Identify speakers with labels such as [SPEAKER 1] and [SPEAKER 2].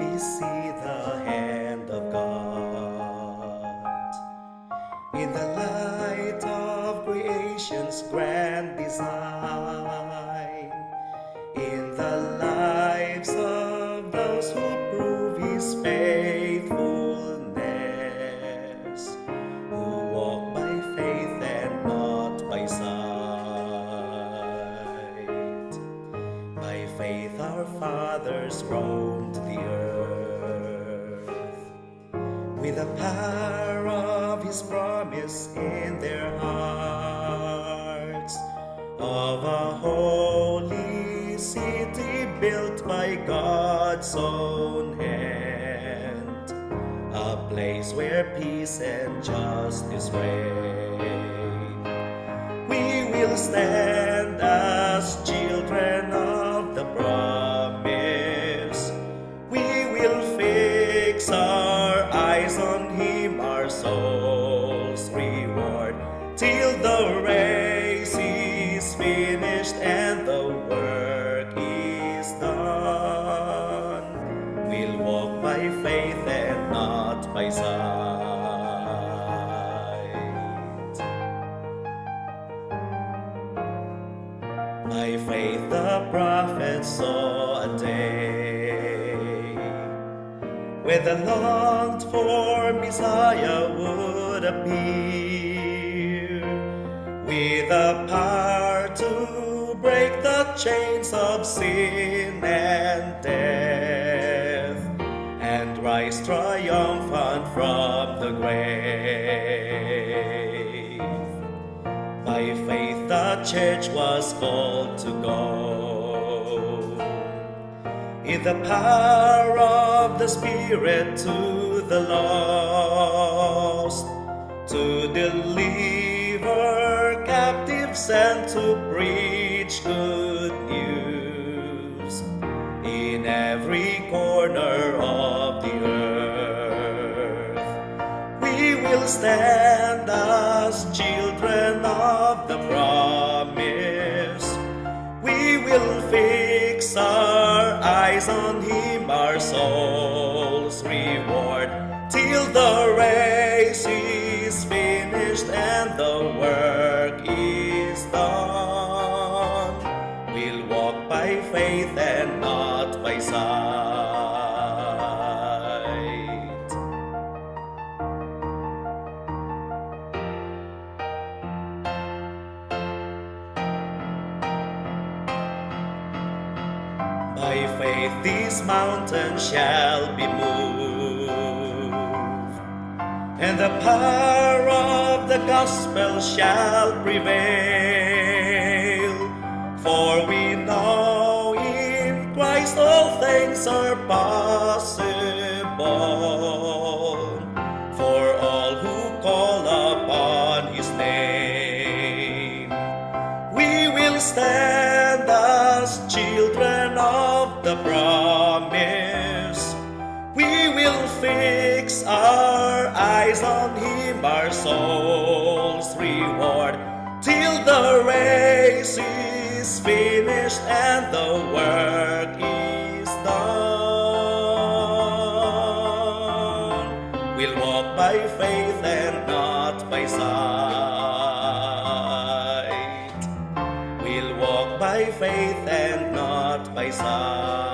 [SPEAKER 1] we see the hand of God in the light of creation's grand design, in the lives of those who prove His faithfulness, who walk by faith and not by sight. By faith our fathers roamed the earth, with the power of His promise in their hearts, of a holy city built by God's own hand, a place where peace and justice reign. We will stand as children of the promise. We will fix our eyes on Him, our soul's reward, till the race is finished and the work is done. We'll walk by faith and not by sight. By faith the prophets saw a day when the longed-for Messiah would appear, with the power to break the chains of sin and death, and rise triumphant from the grave. By faith the church was called to go in the power of the Spirit to the lost, to deliver captives and to preach good news in every corner of the earth. We will stand as children of the promise. We will fix our eyes on Him, our soul's reward, till the race is finished and the work is done. We'll walk by faith and not by sight. By faith these mountains shall be moved, and the power of the gospel shall prevail. For we know in Christ all things are possible, for all who call upon His name. We will stand as children of the promise. We will fix our eyes on Him, our soul's reward, till the race is finished and the work is done. We'll walk by faith and not by sight. We'll walk by faith and not by sight.